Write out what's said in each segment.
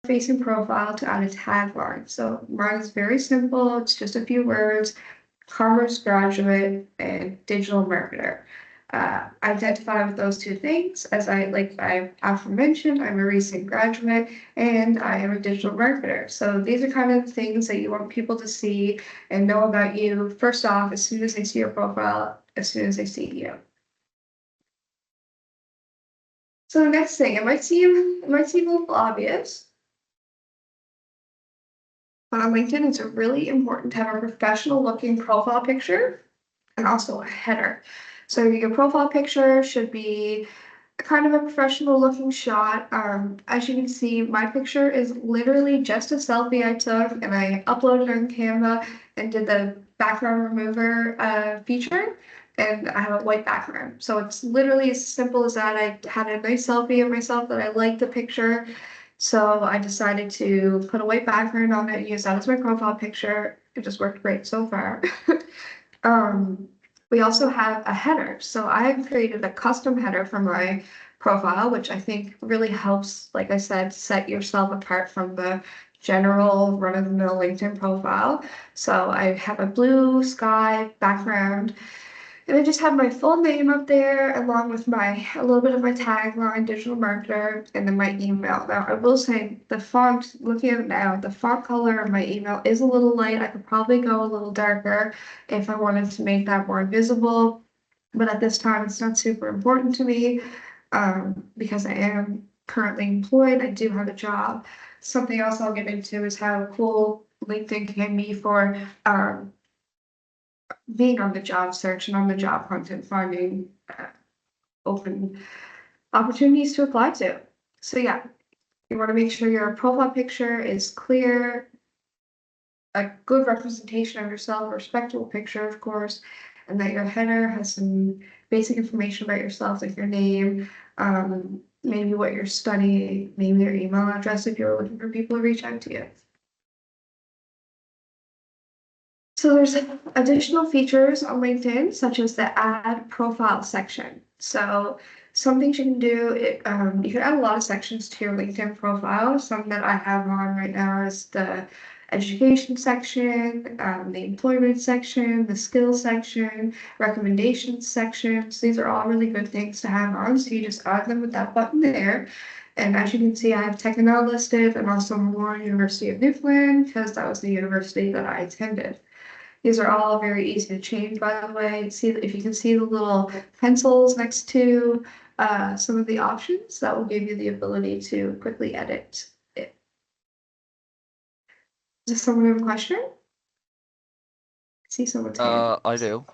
facing profile to add a tagline. So mine is very simple. It's just a few words, commerce graduate and digital marketer. Identify with those two things as I aforementioned, I'm a recent graduate and I am a digital marketer. So these are kind of the things that you want people to see and know about you first off, as soon as they see your profile, as soon as they see you. So the next thing, it might seem a little obvious, but on LinkedIn, it's really important to have a professional looking profile picture and also a header. So your profile picture should be kind of a professional looking shot. As you can see, my picture is literally just a selfie I took and I uploaded on Canva and did the background remover feature. And I have a white background. So it's literally as simple as that. I had a nice selfie of myself that I liked the picture. So I decided to put a white background on it and use that as my profile picture. It just worked great so far. We also have a header. So I created a custom header for my profile, which I think really helps, like I said, set yourself apart from the general run-of-the-mill LinkedIn profile. So I have a blue sky background and I just have my full name up there along with a little bit of my tagline, digital marketer, and then my email. Now, I will say the font, looking at it now, the font color of my email is a little light. I could probably go a little darker if I wanted to make that more visible. But at this time, it's not super important to me because I am currently employed. I do have a job. Something else I'll get into is how cool LinkedIn can be for being on the job search and on the job hunt and finding open opportunities to apply to. So yeah, you want to make sure your profile picture is clear, a good representation of yourself, a respectable picture, of course, and that your header has some basic information about yourself, like your name, maybe what you're studying, maybe your email address if you're looking for people to reach out to you. So there's additional features on LinkedIn, such as the add profile section. So some things you can do, you can add a lot of sections to your LinkedIn profile. Some that I have on right now is the education section, the employment section, the skills section, recommendations section. So these are all really good things to have on. So you just add them with that button there. And as you can see, I have Technical listed and also Memorial University of Newfoundland because that was the university that I attended. These are all very easy to change, by the way. See if you can see the little pencils next to some of the options, that will give you the ability to quickly edit it. Does someone have a question? I see someone's hand. I do.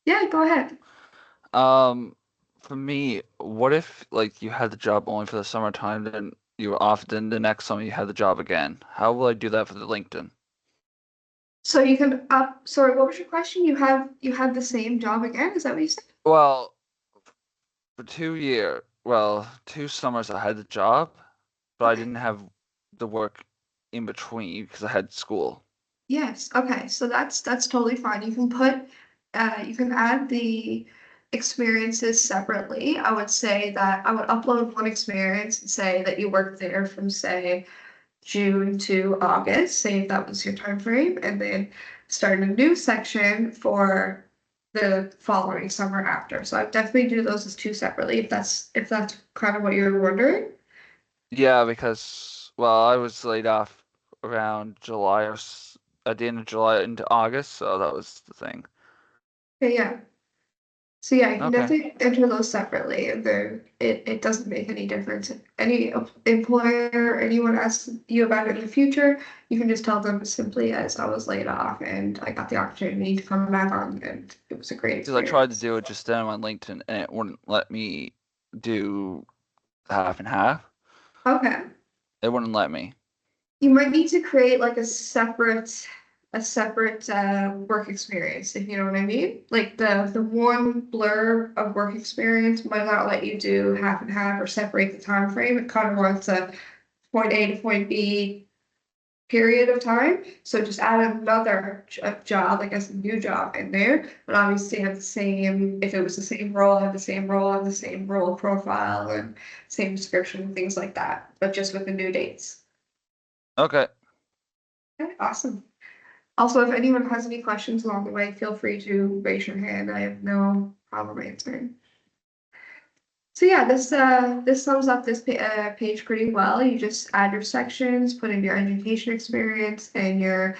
Yeah, go ahead. For me, what if like you had the job only for the summertime, then you were off, then the next summer you had the job again? How will I do that for the LinkedIn? So you can sorry, what was your question? You have the same job again? Is that what you said? Well, for 2 year, well, 2 summers I had the job, but I Okay. didn't have the work in between because I had school. Yes, okay, so that's totally fine. You can add the experiences separately. I would say that I would upload one experience and say that you worked there from say June to August, say if that was your time frame, and then start a new section for the following summer after. So I definitely do those as two separately if that's kind of what you're wondering. Yeah, because well, I was laid off around July at the end of July into August, so that was the thing. Okay, yeah. So yeah, you can Okay. definitely enter those separately, and then it doesn't make any difference. If any employer or anyone asks you about it in the future, you can just tell them simply as I was laid off and I got the opportunity to come back on, and it was a great Because I tried to experience. do it just then on LinkedIn and it wouldn't let me do half and half. Okay. It wouldn't let me. You might need to create like a separate work experience, if you know what I mean. Like the one blur of work experience might not let you do half and half or separate the time frame. It kind of wants a point A to point B period of time. So just add another job, like as a new job in there, but obviously have the same, if it was the same role, have the same role, have the same role profile and same description, things like that, but just with the new dates. Okay. Okay, awesome. Also, if anyone has any questions along the way, feel free to raise your hand. I have no problem answering. So yeah, this sums up this page pretty well. You just add your sections, put in your education experience and your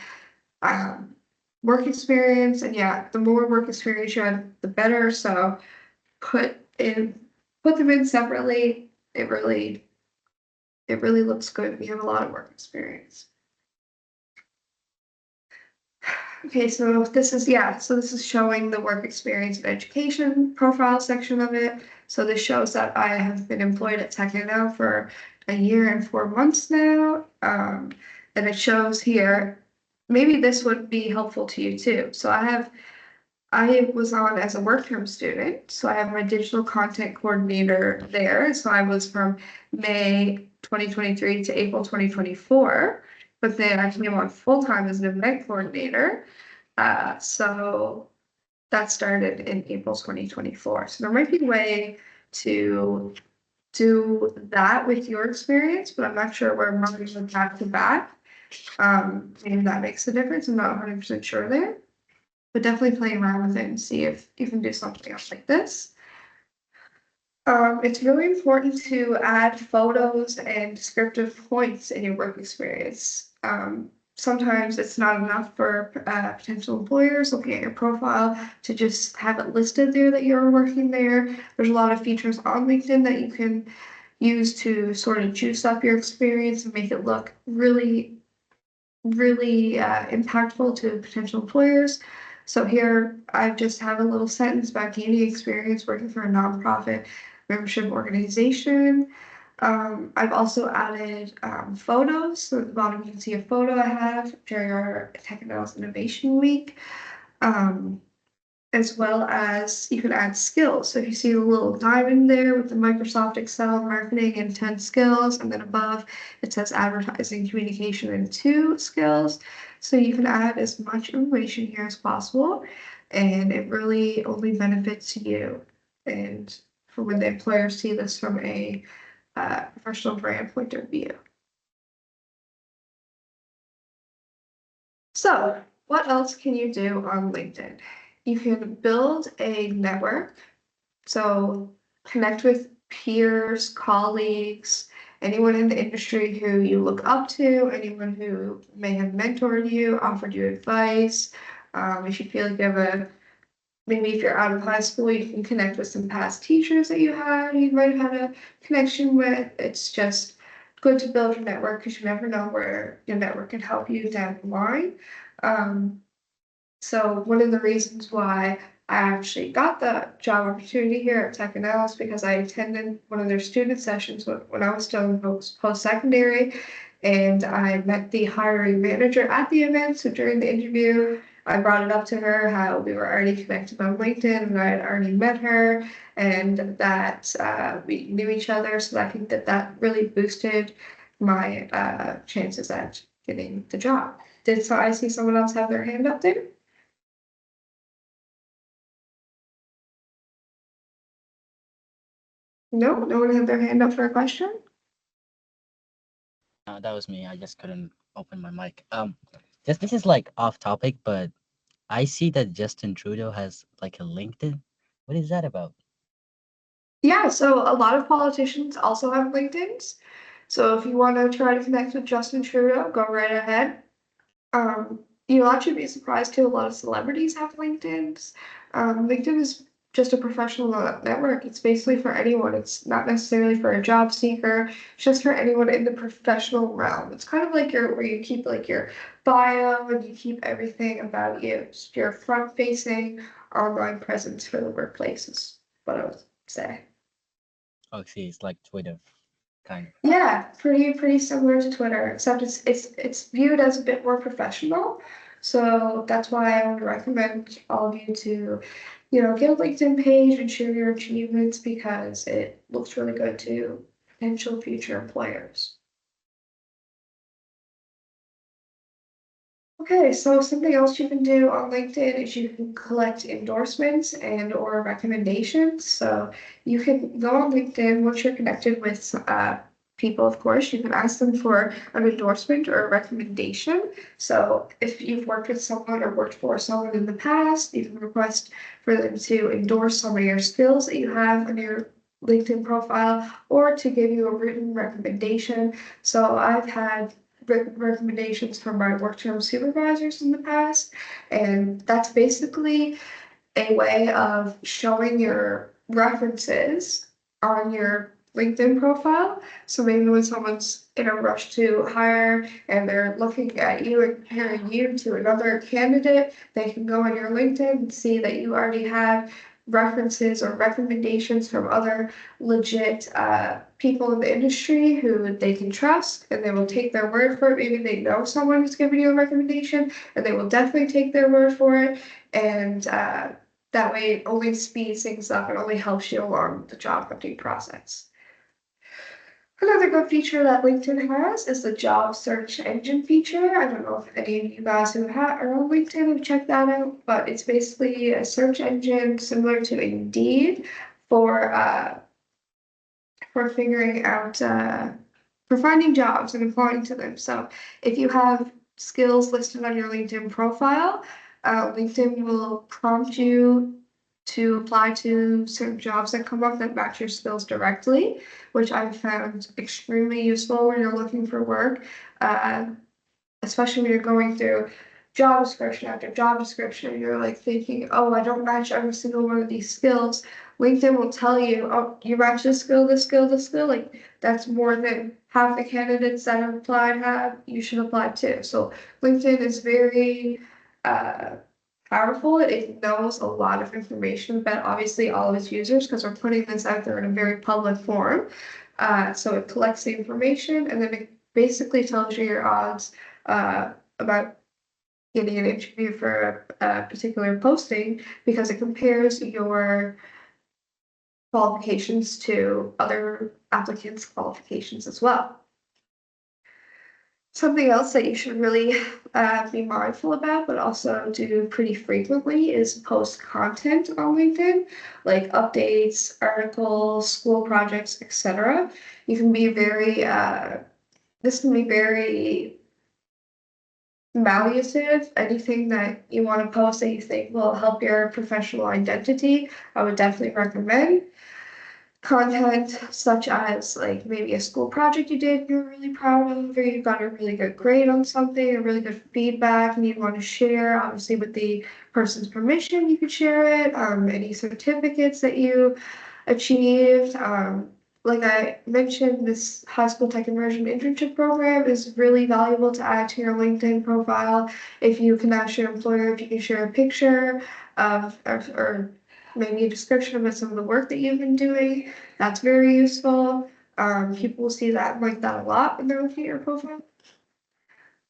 um, work experience, and yeah, the more work experience you have, the better. So put in put them in separately. It really looks good. We have a lot of work experience. Okay, so this is, yeah, so this is showing the work experience and education profile section of it. So this shows that I have been employed at Tech now for a year and 4 months now. And it shows here, maybe this would be helpful to you too. So I was on as a work term student, so I have my digital content coordinator there. So I was from May 2023 to April 2024, but then I came on full time as an event coordinator. So that started in April 2024. So there might be a way to do that with your experience, but I'm not sure where mine would back to back. Maybe that makes a difference. I'm not 100% sure there, but definitely play around with it and see if you can do something else like this. It's really important to add photos and descriptive points in your work experience. Sometimes it's not enough for potential employers looking at your profile to just have it listed there that you're working there. There's a lot of features on LinkedIn that you can use to sort of juice up your experience and make it look really, really impactful to potential employers. So here I just have a little sentence about gaining experience working for a nonprofit membership organization. I've also added photos. So at the bottom you can see a photo I have during our Tech and Analysis Innovation Week. Um, as well as you can add skills. So if you see the little diamond there with the Microsoft Excel marketing and 10 skills, and then above it says advertising, communication, and 2 skills. So you can add as much information here as possible, and it really only benefits you. And for when the employers see this from a professional brand point of view. So, what else can you do on LinkedIn? You can build a network. So connect with peers, colleagues, anyone in the industry who you look up to, anyone who may have mentored you, offered you advice. If you feel like you have maybe if you're out of high school, you can connect with some past teachers that you might have had a connection with. It's just good to build your network because you never know where your network can help you down the line. Um, so one of the reasons why I actually got the job opportunity here at Tech and Alice because I attended one of their student sessions when I was still in post-secondary, and I met the hiring manager at the event. So during the interview, I brought it up to her how we were already connected on LinkedIn and I had already met her, and that we knew each other. So I think that really boosted my chances at getting the job. I see someone else have their hand up there? No, no one had their hand up for a question? That was me. I just couldn't open my mic. Just this is like off topic, but I see that Justin Trudeau has like a LinkedIn. What is that about? Yeah, so a lot of politicians also have LinkedIn's. So if you want to try to connect with Justin Trudeau, go right ahead. You'll actually be surprised too. A lot of celebrities have LinkedIn's. LinkedIn is just a professional network. It's basically for anyone. It's not necessarily for a job seeker. It's just for anyone in the professional realm. It's kind of like where you keep like your bio and you keep everything about you. It's your front-facing online presence for the workplace is what I would say. Oh, see, it's like Twitter, kind of. Yeah, pretty similar to Twitter, except it's viewed as a bit more professional. So that's why I would recommend all of you to, get a LinkedIn page and share your achievements because it looks really good to potential future employers. Okay, so something else you can do on LinkedIn is you can collect endorsements and or recommendations. So you can go on LinkedIn once you're connected with people, of course, you can ask them for an endorsement or a recommendation. So if you've worked with someone or worked for someone in the past, you can request for them to endorse some of your skills that you have on your LinkedIn profile or to give you a written recommendation. So I've had written recommendations from my work term supervisors in the past, and that's basically a way of showing your references on your LinkedIn profile. So maybe when someone's in a rush to hire and they're looking at you and comparing you to another candidate, they can go on your LinkedIn and see that you already have references or recommendations from other legit people in the industry who they can trust, and they will take their word for it. Maybe they know someone who's giving you a recommendation and they will definitely take their word for it. And that way it only speeds things up and only helps you along the job hunting process. Another good feature that LinkedIn has is the job search engine feature. I don't know if any of you guys who are on LinkedIn have checked that out, but it's basically a search engine similar to Indeed for figuring out for finding jobs and applying to them. So if you have skills listed on your LinkedIn profile, LinkedIn will prompt you to apply to certain jobs that come up that match your skills directly, which I've found extremely useful when you're looking for work, especially when you're going through job description after job description, and you're like thinking, oh, I don't match every single one of these skills. LinkedIn will tell you, oh, you match this skill, this skill, this skill. Like that's more than half the candidates that have applied have. You should apply too. So LinkedIn is very powerful. It knows a lot of information about obviously all of its users because we're putting this out there in a very public forum. So it collects the information and then it basically tells you your odds about getting an interview for a particular posting because it compares your qualifications to other applicants' qualifications as well. Something else that you should really be mindful about, but also do pretty frequently, is post content on LinkedIn, like updates, articles, school projects, etc. You can be very, this can be very valuative. Anything that you want to post that you think will help your professional identity, I would definitely recommend. Content such as like maybe a school project you did you're really proud of, or you got a really good grade on something, a really good feedback, and you want to share, obviously with the person's permission, you could share it. Any certificates that you achieved. Like I mentioned, this high school tech immersion internship program is really valuable to add to your LinkedIn profile. If you can ask your employer if you can share a picture of or maybe a description of some of the work that you've been doing. That's very useful. People will see that like that a lot when they're looking at your profile.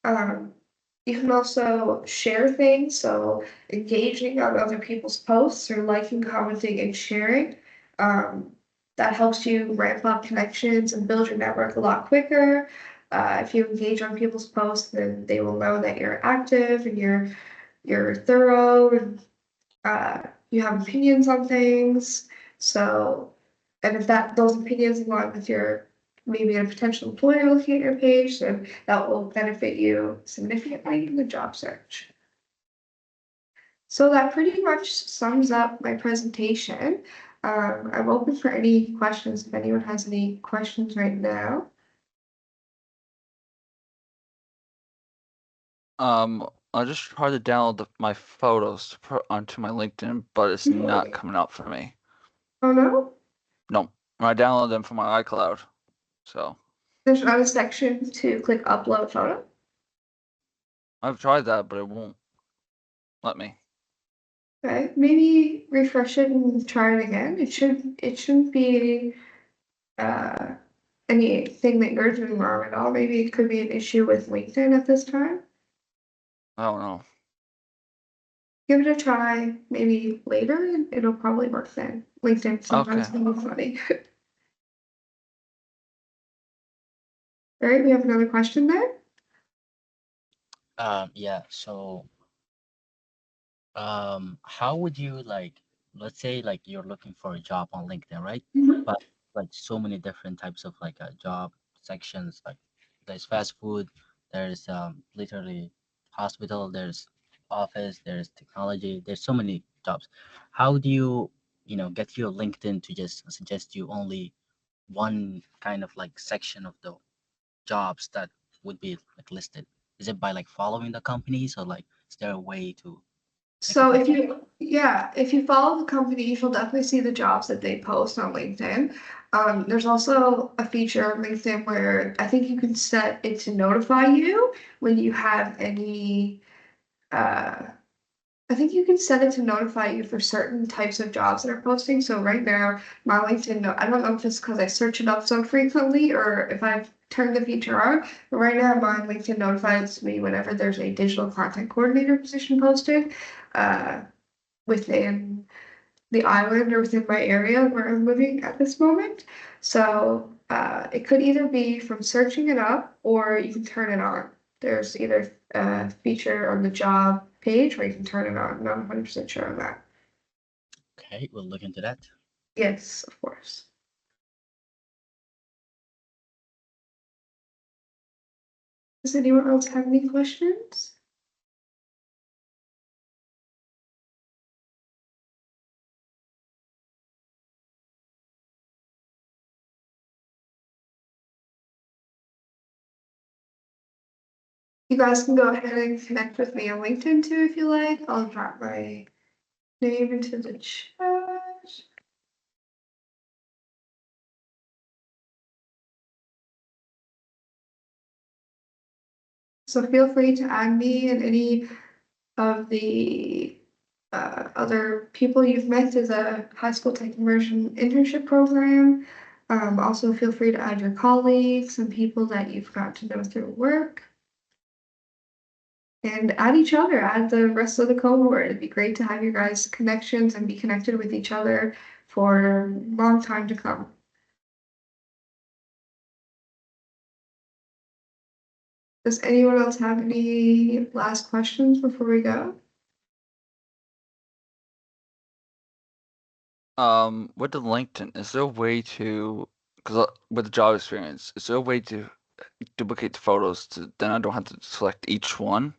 You can also share things, so engaging on other people's posts or liking, commenting, and sharing. That helps you ramp up connections and build your network a lot quicker. If you engage on people's posts, then they will know that you're active and you're thorough and you have opinions on things. So, and if those opinions align with your maybe a potential employer looking at your page, then that will benefit you significantly in the job search. So that pretty much sums up my presentation. I'm open for any questions if anyone has any questions right now. I just tried to download my photos to put onto my LinkedIn, but it's not coming up for me. Oh no? No, I downloaded them from my iCloud. So There's not a section to click upload photo? I've tried that, but it won't let me. Okay, maybe refresh it and try it again. It shouldn't be anything that you're doing wrong at all. Maybe it could be an issue with LinkedIn at this time. I don't know. Give it a try, maybe later, and it'll probably work then. LinkedIn sometimes Okay. can be funny. All right, we have another question there. Yeah. So, how would you like, let's say like you're looking for a job on LinkedIn, right? Mhm. But like so many different types of like jobs sections. Like there's fast food, there's literally hospital, there's office, there's technology, there's so many jobs. How do you, get your LinkedIn to just suggest you only one kind of like section of the jobs that would be like listed? Is it by like following the companies, or like is there a way to make it So like if you follow the companies, you'll definitely see the jobs that they post on LinkedIn. There's also a feature on LinkedIn where I think you can set it to notify you when you have any, I think you can set it to notify you for certain types of jobs that are posting. So right now, my LinkedIn, I don't know if it's because I search it up so frequently or if I've turned the feature on, but right now my LinkedIn notifies me whenever there's a digital content coordinator position posted, uh, within the island or within my area where I'm living at this moment. So, it could either be from searching it up or you can turn it on. There's either a feature on the job page where you can turn it on. I'm not 100% sure on that. okay, we'll look into that. Yes, of course. Does anyone else have any questions? You guys can go ahead and connect with me on LinkedIn too if you like. I'll drop my name into the chat. So feel free to add me and any of the other people you've met through the high school tech immersion internship program. Also feel free to add your colleagues and people that you've got to know through work. And add each other, add the rest of the cohort. It'd be great to have your guys' connections and be connected with each other for a long time to come. Does anyone else have any last questions before we go? With the LinkedIn, is there a way to, because with the job experience, is there a way to duplicate the photos to then I don't have to select each one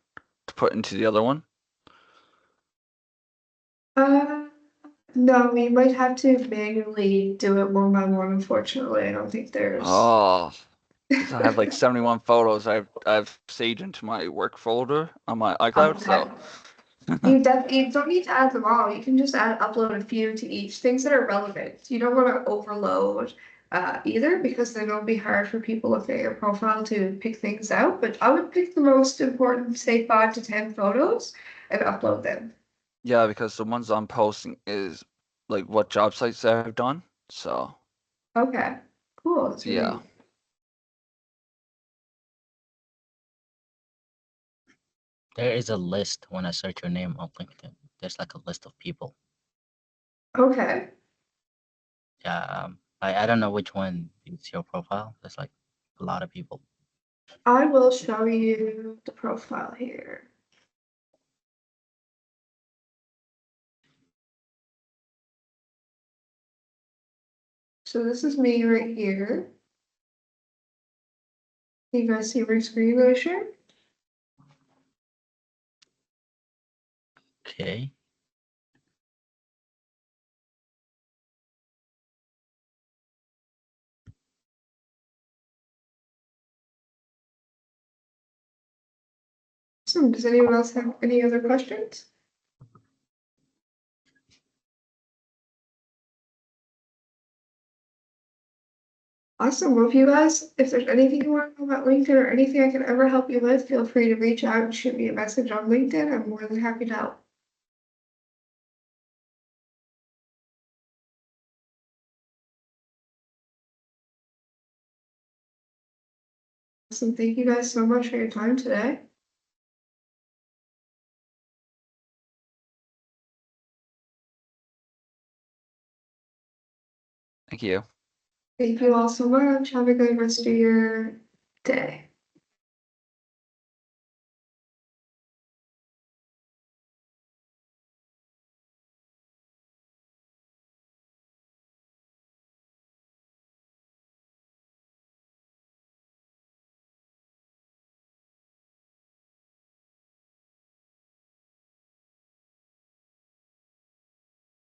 to put into the other one? No, we might have to manually do it one by one, unfortunately. I don't think there's. Oh, because I have like 71 photos I've saved into my work folder on my iCloud, so You don't need to add them all. You can just upload a few to each, things that are relevant. You don't want to overload either because then it'll be hard for people looking at your profile to pick things out. But I would pick the most important, say 5 to 10 photos and upload them. yeah, because the ones I'm posting is like what job sites I've done. So Okay, cool. That's really yeah, There is a list when I search your name on LinkedIn. There's like a list of people. okay. Yeah, I don't know which one is your profile. There's like a lot of people. I will show you the profile here. So this is me right here. You guys see my screen that I shared? Okay. So does anyone else have any other questions? Awesome. Well, if there's anything you want to know about LinkedIn or anything I can ever help you with, feel free to reach out and shoot me a message on LinkedIn. I'm more than happy to help. Awesome. Thank you guys so much for your time today. thank you. Thank you all so much. Have a good rest of your day.